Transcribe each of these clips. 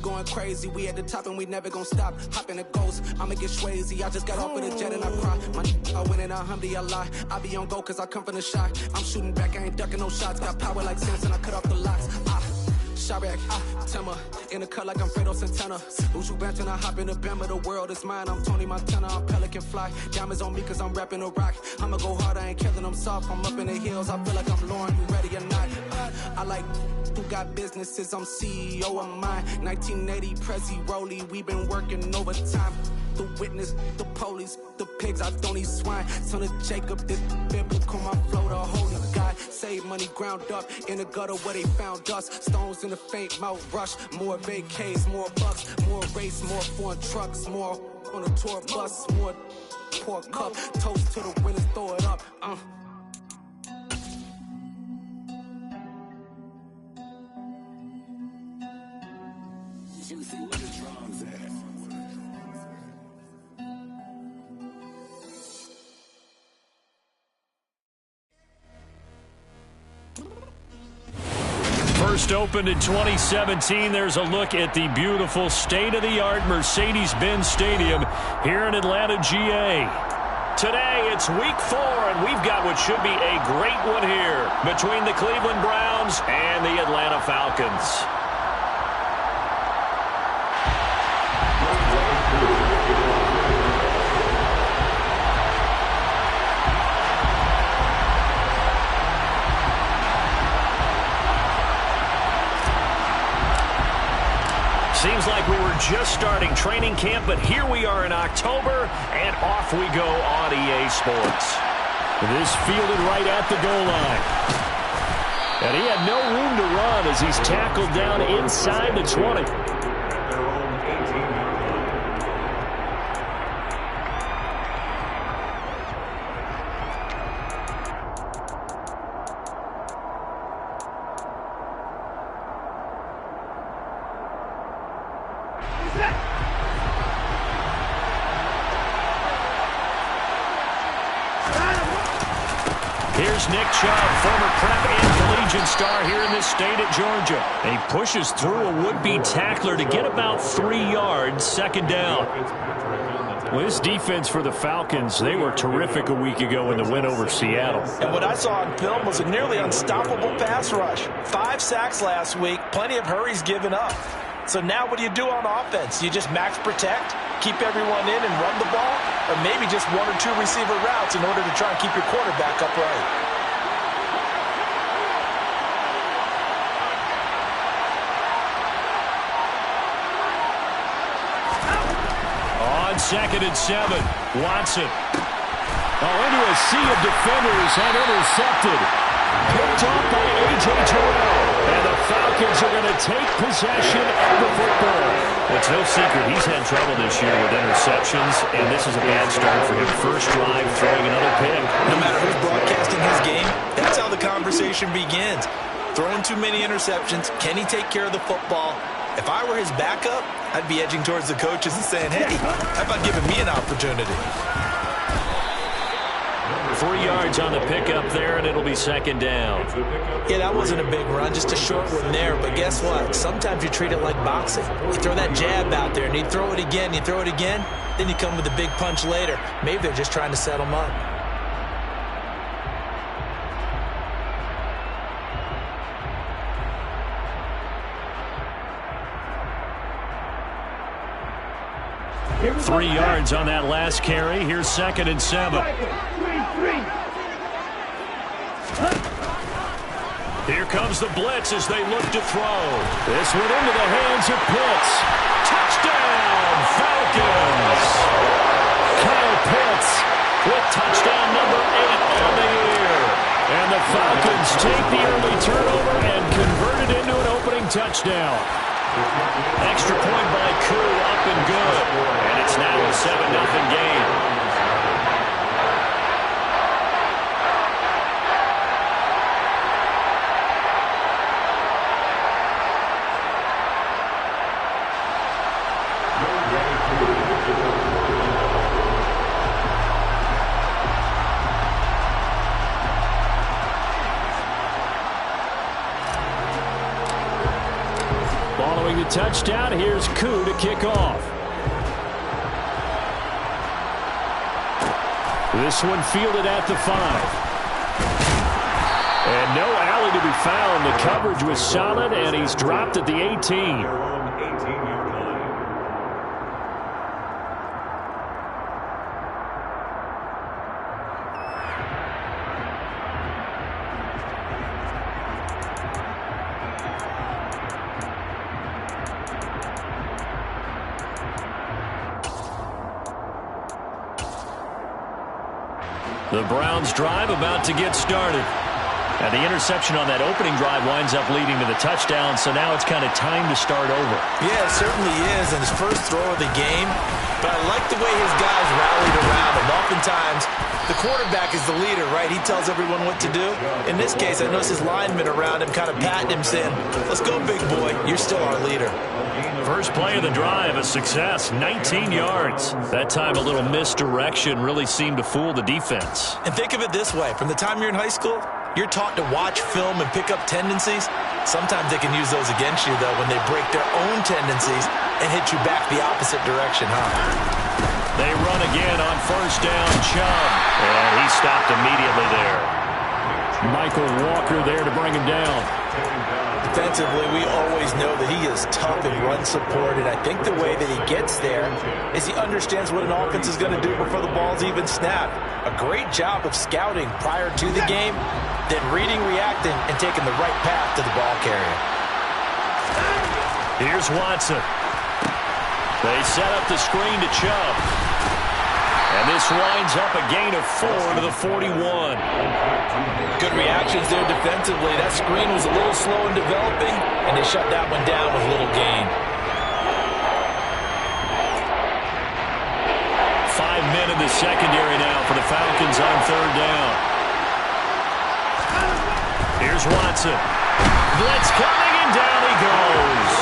going crazy. We at the top and we never gonna stop. Hop in the ghost, I'ma get Swayze. I just got off of the jet and I cry. I win and I alhamdulillah. I be on go cause I come from the shot. I'm shooting back, I ain't ducking no shots. Got power like Samson, I cut off the locks. Sharek, Timmer, in the cut like I'm Fredo Santana. Uju Banton, I hop in the Bama, the world is mine. I'm Tony Montana, I'm Pelican Fly. Diamonds on me cause I'm rapping a rock. I'ma go hard, I ain't killing them soft. I'm up in the hills, I feel like I'm Lauren, you ready or not? I like who got businesses, I'm CEO of mine. 1980 Prezi Rolly, we been working overtime. The witness, the police, the pigs, I don't eat swine. Son of Jacob, this biblical, my flow, the holy God. Save money ground up in the gutter where they found us. Stones in the faint mouth rush. More vacays, more bucks, more race, more foreign trucks, more on a tour bus, more pour cup. Toast to the winners, throw it up. First opened in 2017, there's a look at the beautiful state-of-the-art Mercedes-Benz Stadium here in Atlanta, GA. Today, it's week 4, and we've got what should be a great one here between the Cleveland Browns and the Atlanta Falcons. Seems like we were just starting training camp, but here we are in October, and off we go on EA Sports. This fielded right at the goal line. And he had no room to run as he's tackled down inside the 20. Here's Nick Chubb, former prep and collegiate star here in this state at Georgia. And he pushes through a would-be tackler to get about 3 yards, second down. Well, this defense for the Falcons, they were terrific a week ago in the win over Seattle. And what I saw on film was a nearly unstoppable pass rush. 5 sacks last week, plenty of hurries given up. So now what do you do on offense? You just max protect, keep everyone in and run the ball, or maybe just 1 or 2 receiver routes in order to try and keep your quarterback upright. On 2nd and 7, Watson. Into a sea of defenders and intercepted. Picked off by A.J. Terrell. And the Falcons are going to take possession of the football. It's no secret he's had trouble this year with interceptions, and this is a bad start for him. First drive, throwing another pick. No matter who's broadcasting his game, that's how the conversation begins. Throwing too many interceptions, can he take care of the football? If I were his backup, I'd be edging towards the coaches and saying, hey, how about giving me an opportunity? 3 yards on the pickup there, and it'll be second down. Yeah, that wasn't a big run, just a short one there. But guess what? Sometimes you treat it like boxing. You throw that jab out there, and you throw it again, then you come with a big punch later. Maybe they're just trying to set him up. Here's 3 yards on that last carry. Here's 2nd and 7. Here comes the blitz as they look to throw. This one into the hands of Pitts. Touchdown, Falcons! Kyle Pitts with touchdown number 8 on the year. And the Falcons take the early turnover and convert it into an opening touchdown. Extra point by Koo, up and good. And it's now a 7-0 game. Throwing the touchdown, here's Koo to kick off. This one fielded at the 5. And no alley to be found. The coverage was solid, and he's dropped at the 18. The Browns drive about to get started. And the interception on that opening drive winds up leading to the touchdown, so now it's kind of time to start over. Yeah, it certainly is, and his first throw of the game. But I like the way his guys rallied around him. Oftentimes, the quarterback is the leader, right? He tells everyone what to do. In this case, I noticed his linemen around him kind of patting him, saying, let's go, big boy. You're still our leader. First play of the drive, a success, 19 yards. That time a little misdirection really seemed to fool the defense. And think of it this way. From the time you're in high school, you're taught to watch film and pick up tendencies. Sometimes they can use those against you, though, when they break their own tendencies and hit you back the opposite direction, huh? They run again on first down, Chubb. And he stopped immediately there. Michael Walker there to bring him down. Defensively, we always know that he is tough and run support, and I think the way that he gets there is he understands what an offense is going to do before the ball's even snapped. A great job of scouting prior to the game, then reading, reacting, and taking the right path to the ball carrier. Here's Watson. They set up the screen to Chubb. And this winds up a gain of 4 to the 41. Good reactions there defensively. That screen was a little slow in developing, and they shut that one down with little gain. 5 men in the secondary now for the Falcons on third down. Here's Watson. Blitz coming, and down he goes.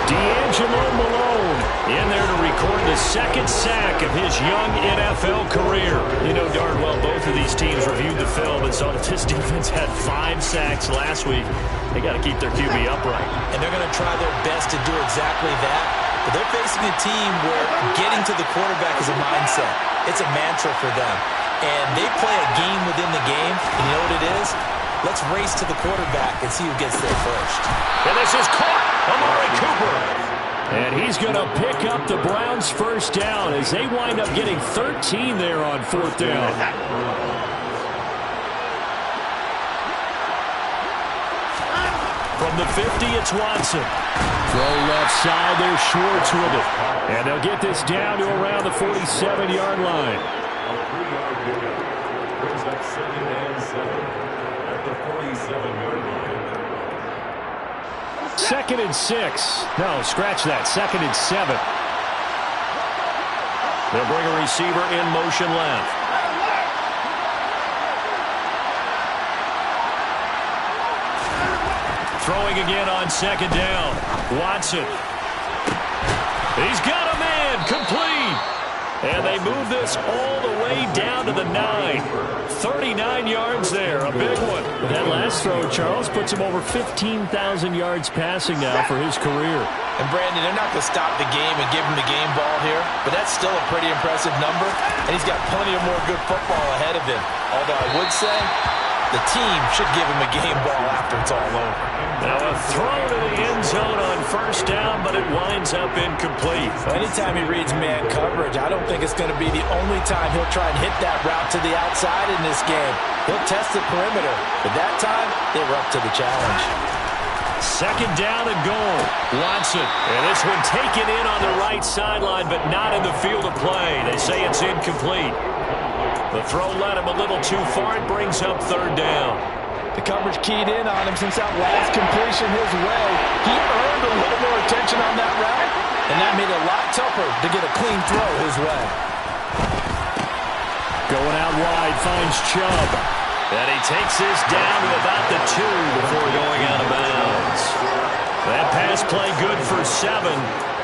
D'Angelo Malone in there to record the second sack of his young NFL career. You know darn well both of these teams reviewed the film and saw that this defense had 5 sacks last week. They got to keep their QB upright. And they're going to try their best to do exactly that. But they're facing a team where getting to the quarterback is a mindset. It's a mantra for them. And they play a game within the game. And you know what it is? Let's race to the quarterback and see who gets there first. And this is caught. Amari Cooper. And he's going to pick up the Browns' first down as they wind up getting 13 there on fourth down. From the 50, it's Watson. Throw left side, there's Schwartz with it. And they'll get this down to around the 47-yard line. Second and 6. No, scratch that. Second and 7. They'll bring a receiver in motion left. Throwing again on second down. Watson. He's got a man. Complete. And they move this all the way down to the 9. 39 yards there. A big one. That last throw, Charles, puts him over 15,000 yards passing now for his career. And, Brandon, they're not going to stop the game and give him the game ball here, but that's still a pretty impressive number, and he's got plenty of more good football ahead of him. Although I would say the team should give him a game ball after it's all over. Now a throw to the end zone on first down, but it winds up incomplete. Well, anytime he reads man coverage, I don't think it's going to be the only time he'll try and hit that route to the outside in this game. He'll test the perimeter, but that time they were up to the challenge. Second down and goal. Watson. And this one taken in on the right sideline, but not in the field of play. They say it's incomplete. The throw led him a little too far. It brings up third down. The coverage keyed in on him since that last completion his way. He earned a little more attention on that route, and that made it a lot tougher to get a clean throw his way. Going out wide, finds Chubb. And he takes this down to about the 2 before going out of bounds. That pass play good for 7,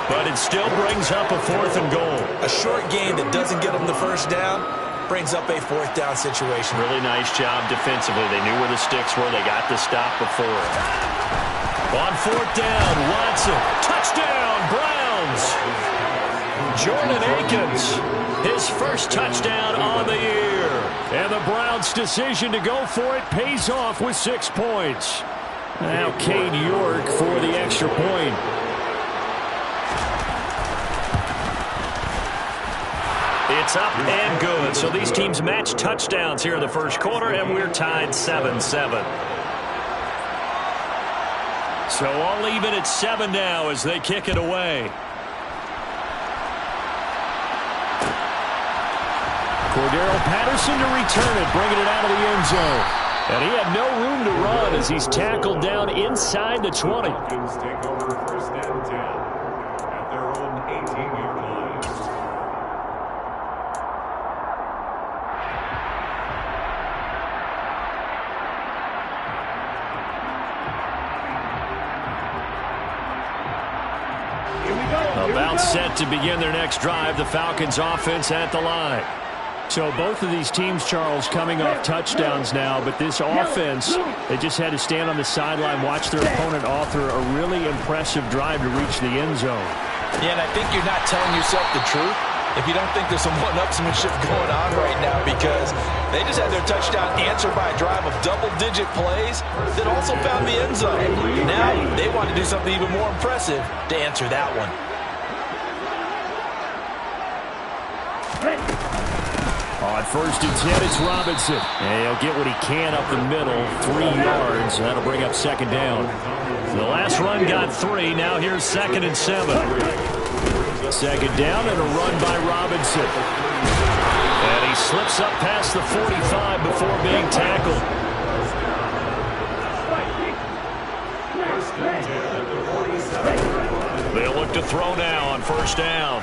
but it still brings up a 4th and goal. A short gain that doesn't get him the first down brings up a 4th down situation. Really nice job defensively. They knew where the sticks were. They got the stop before. On fourth down, Watson. Touchdown, Browns. Jordan Akins, his first touchdown on the year. And the Browns' decision to go for it pays off with 6 points. Now Cade York for the extra point. It's up and good. So these teams match touchdowns here in the first quarter, and we're tied 7-7. So all even at 7 now as they kick it away. Cordero Patterson to return it, bringing it out of the end zone. And he had no room to run as he's tackled down inside the 20. Falcons take over first and 10 at their own 18-yard line. About set to begin their next drive, the Falcons offense at the line. So both of these teams, Charles, coming off touchdowns now, but this offense, they just had to stand on the sideline, watch their opponent author a really impressive drive to reach the end zone. Yeah, and I think you're not telling yourself the truth if you don't think there's some one-upsmanship going on right now, because they just had their touchdown answered by a drive of double-digit plays that also found the end zone. Now they want to do something even more impressive to answer that one. On first and 10, it's Robinson. And he'll get what he can up the middle, 3 yards. That'll bring up second down. The last run got 3. Now here's second and 7. Second down and a run by Robinson. And he slips up past the 45 before being tackled. They'll look to throw now on first down.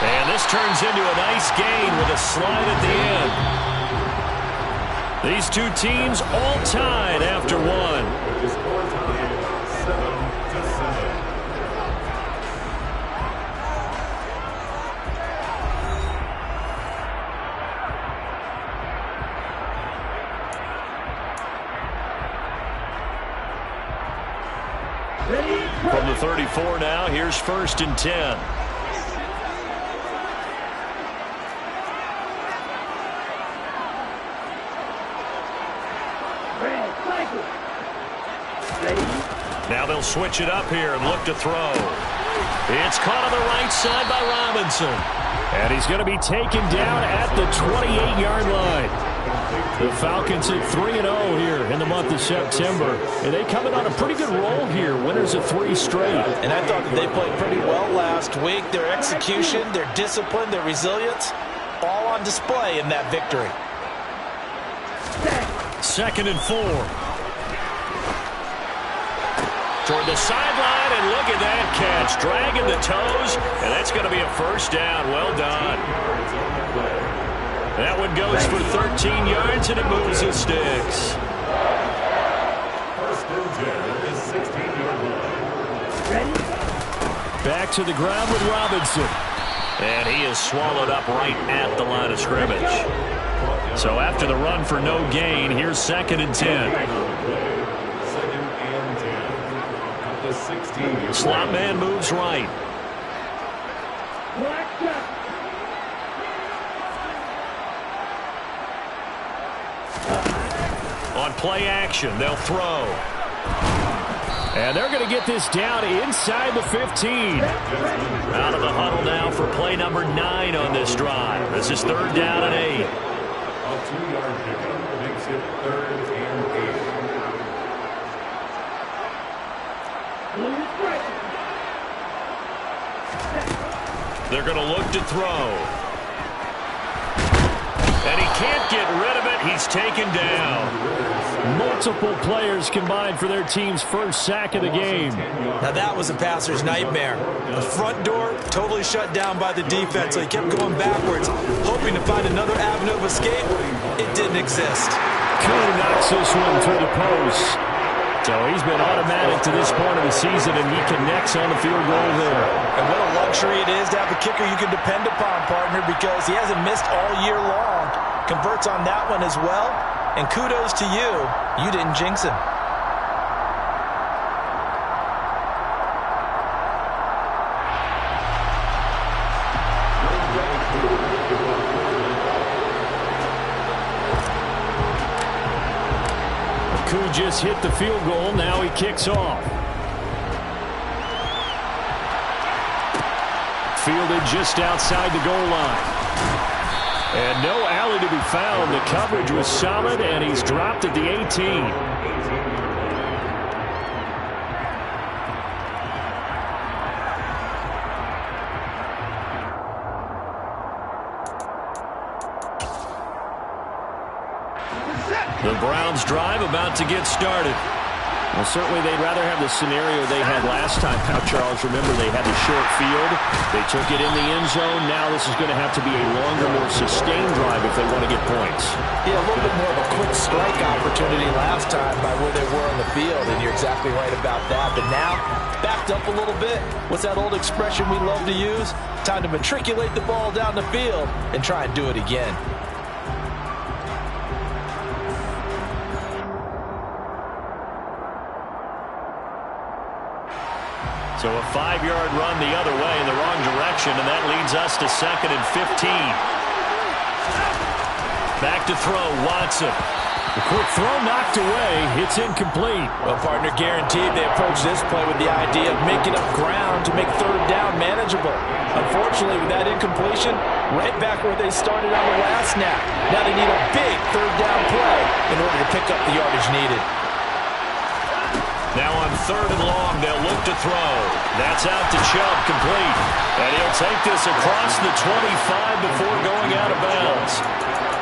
And this turns into a nice gain with a slide at the end. These two teams all tied after one. The score tied 7-7. From the 34 now, here's first and 10. Now they'll switch it up here and look to throw. It's caught on the right side by Robinson. And he's going to be taken down at the 28-yard line. The Falcons at 3-0 here in the month of September. And they come in on a pretty good roll here. Winners of 3 straight. And I thought that they played pretty well last week. Their execution, their discipline, their resilience, all on display in that victory. Second and 4. Toward the sideline, and look at that catch. Dragging the toes, and that's going to be a first down. Well done. That one goes for 13 yards, and it moves his sticks. First and 10 at the 16-yard line. Back to the ground with Robinson. And he is swallowed up right at the line of scrimmage. So after the run for no gain, here's second and 10. Slot man moves right. On play action, they'll throw. And they're going to get this down inside the 15. Out of the huddle now for play number 9 on this drive. This is third down and 8. A 2-yard pickup makes it third and 8. They're going to look to throw. And he can't get rid of it. He's taken down. Multiple players combined for their team's first sack of the game. Now that was a passer's nightmare. The front door totally shut down by the defense, so he kept going backwards, hoping to find another avenue of escape. It didn't exist. Koo knocks this one through the post. So he's been automatic to this point of the season, and he connects on the field goal there. And what a luxury it is to have a kicker you can depend upon, partner, because he hasn't missed all year long. Converts on that one as well. And kudos to you. You didn't jinx him. Koo just hit the field goal. Now he kicks off. Fielded just outside the goal line. And no alley to be found. The coverage was solid, and he's dropped at the 18. The Browns drive about to get started. Well, certainly they'd rather have the scenario they had last time out, Charles. Remember, they had the short field. They took it in the end zone. Now this is going to have to be a longer, more sustained drive if they want to get points. Yeah, a little bit more of a quick strike opportunity last time by where they were on the field, and you're exactly right about that. But now, backed up a little bit. What's that old expression we love to use? Time to matriculate the ball down the field and try and do it again. So a 5-yard run the other way in the wrong direction, and that leads us to 2nd and 15. Back to throw, Watson. The quick throw knocked away. It's incomplete. Well, partner, guaranteed they approach this play with the idea of making up ground to make third down manageable. Unfortunately, with that incompletion, right back where they started on the last snap. Now they need a big third down play in order to pick up the yardage needed. Now on 3rd and long, they'll look to throw. That's out to Chubb, complete. And he'll take this across the 25 before going out of bounds.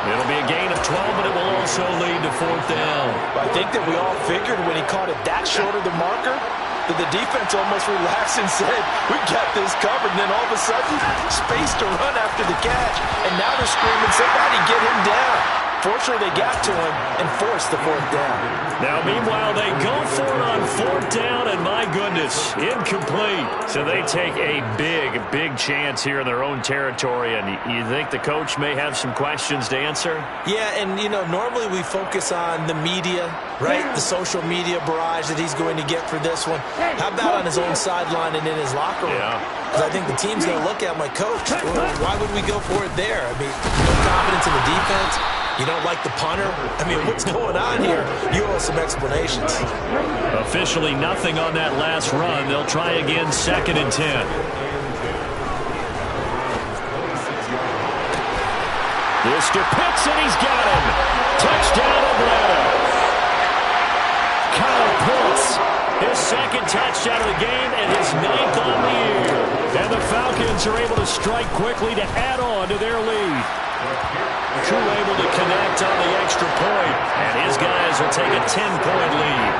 It'll be a gain of 12, but it will also lead to 4th down. I think that we all figured when he caught it that short of the marker that the defense almost relaxed and said, we got this covered. And then all of a sudden, space to run after the catch. And now they're screaming, somebody get him down. Fortunately, they got to him and forced the 4th down. Now, meanwhile, they go for it on 4th down, and my goodness, incomplete. So they take a big chance here in their own territory, and you think the coach may have some questions to answer? Yeah, and, you know, normally we focus on the media, right? The social media barrage that he's going to get for this one. How about on his own sideline and in his locker room? Because I think the team's going to look at him like, Coach, why would we go for it there? I mean, no confidence in the defense. You don't like the punter? I mean, what's going on here? You owe us some explanations. Officially nothing on that last run. They'll try again, 2nd and 10. Mr. Pitts, and he's got him. Touchdown, Atlanta. Kyle Pitts, his 2nd touchdown of the game and his 9th on the year. And the Falcons are able to strike quickly to add on to their lead. Koo able to connect on the extra point, and his guys will take a 10-point lead.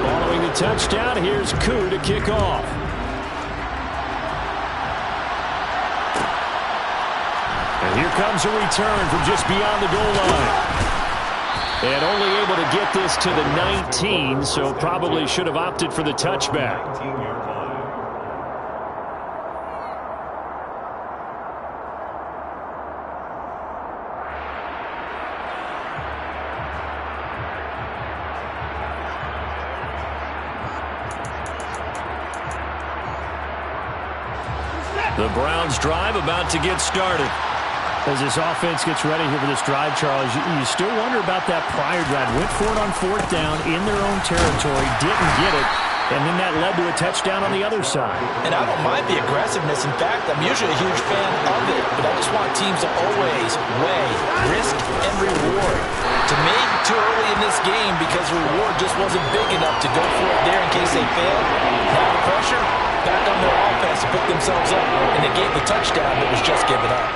Following the touchdown, here's Koo to kick off. Here comes a return from just beyond the goal line. And only able to get this to the 19, so probably should have opted for the touchback. The Browns drive about to get started. As this offense gets ready here for this drive, Charles, you still wonder about that prior drive. Went for it on 4th down in their own territory, didn't get it, and then that led to a touchdown on the other side. And I don't mind the aggressiveness. In fact, I'm usually a huge fan of it, but I just want teams to always weigh risk and reward. To me, too early in this game because the reward just wasn't big enough to go for it there in case they failed. Now the pressure back on their offense to pick themselves up, and they gave the touchdown that was just given up.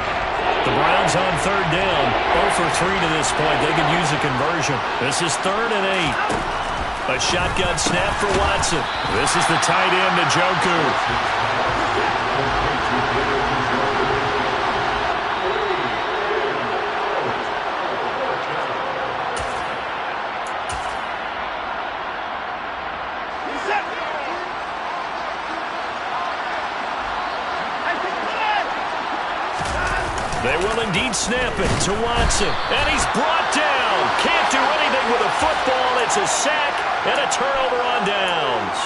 The Browns on 3rd down, 0 for 3 to this point. They could use a conversion. This is 3rd and 8. A shotgun snap for Watson. This is the tight end, Njoku. indeed snap it to Watson. And he's brought down. Can't do anything with a football. It's a sack and a turnover on downs.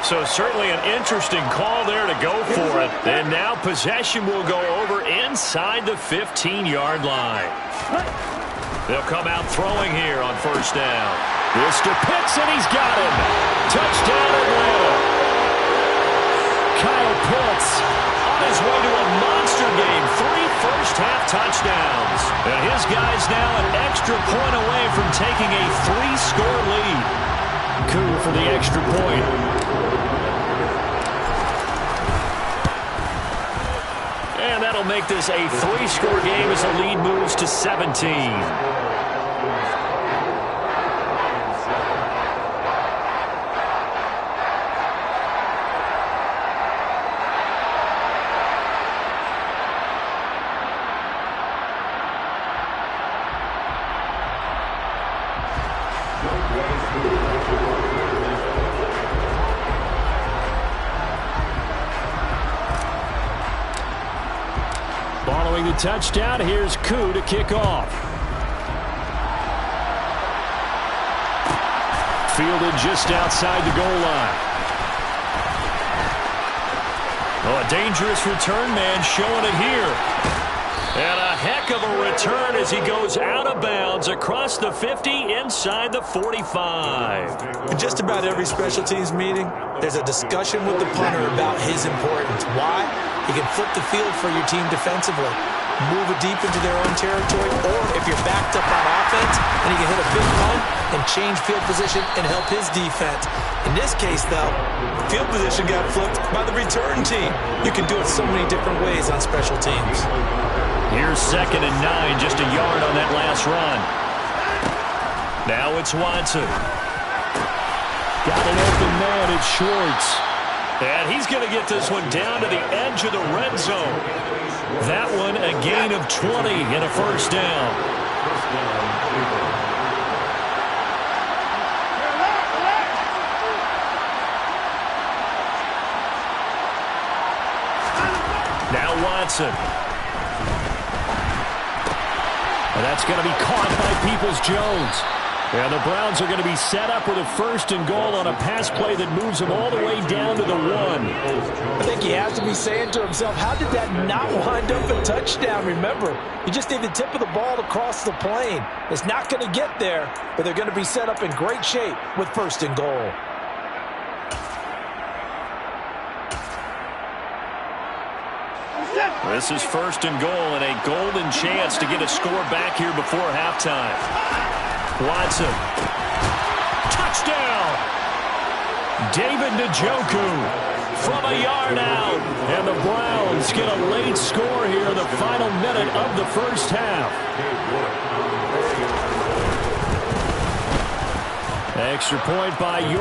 So certainly an interesting call there to go for it. And now possession will go over inside the 15-yard line. They'll come out throwing here on first down. Mr. Pitts, and he's got him. Touchdown, Atlanta. Kyle Pitts on his way to a monster game. 3 first-half touchdowns. And his guys now an extra point away from taking a 3-score lead. Koo for the extra point. And that'll make this a 3-score game as the lead moves to 17. Following the touchdown, here's Koo to kick off. Fielded just outside the goal line. Oh, a dangerous return man showing it here. And a heck of a return as he goes out of bounds across the 50 inside the 45. In just about every special teams meeting, there's a discussion with the punter about his importance. Why? He can flip the field for your team defensively, move it deep into their own territory, or if you're backed up on offense, and he can hit a big punt and change field position and help his defense. In this case, though, field position got flipped by the return team. You can do it so many different ways on special teams. Here's 2nd and 9, just a yard on that last run. Now it's Watson. Got an open man, it's Schwartz. And he's going to get this one down to the edge of the red zone. That one a gain of 20 and a first down. Now Watson. And that's going to be caught by Peoples-Jones. And the Browns are going to be set up with a 1st and goal on a pass play that moves them all the way down to the 1. I think he has to be saying to himself, how did that not wind up a touchdown? Remember, you just need the tip of the ball to cross the plane. It's not going to get there, but they're going to be set up in great shape with 1st and goal. This is 1st and goal and a golden chance to get a score back here before halftime. Watson. Touchdown! David Njoku from a yard out. And the Browns get a late score here in the final minute of the first half. Extra point by York.